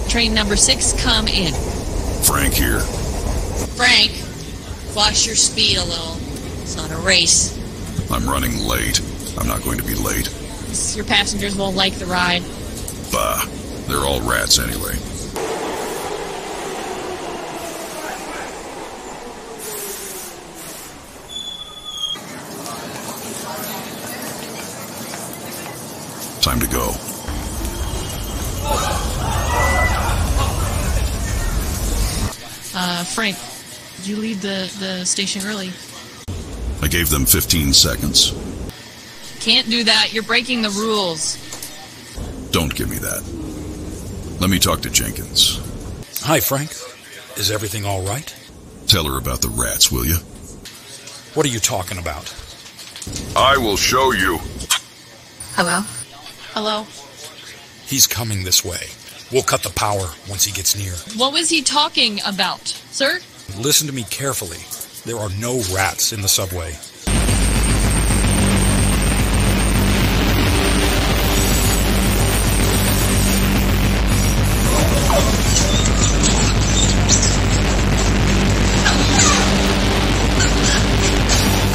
train number 6, come in. Frank here. Frank, watch your speed a little. It's not a race. I'm running late. I'm not going to be late. Your passengers won't like the ride. Bah, they're all rats anyway. Time to go. Frank, did you leave the station early? I gave them 15 seconds. Can't do that. You're breaking the rules. Don't give me that. Let me talk to Jenkins. Hi, Frank. Is everything all right? Tell her about the rats, will you? What are you talking about? I will show you. Hello? Hello? He's coming this way. We'll cut the power once he gets near. What was he talking about, sir? Listen to me carefully. There are no rats in the subway.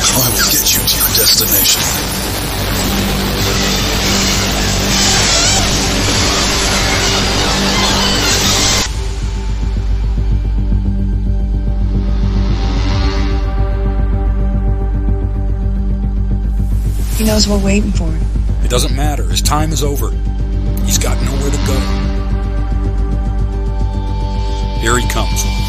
I will get you to your destination. He knows we're waiting for him. It doesn't matter. His time is over. He's got nowhere to go. Here he comes.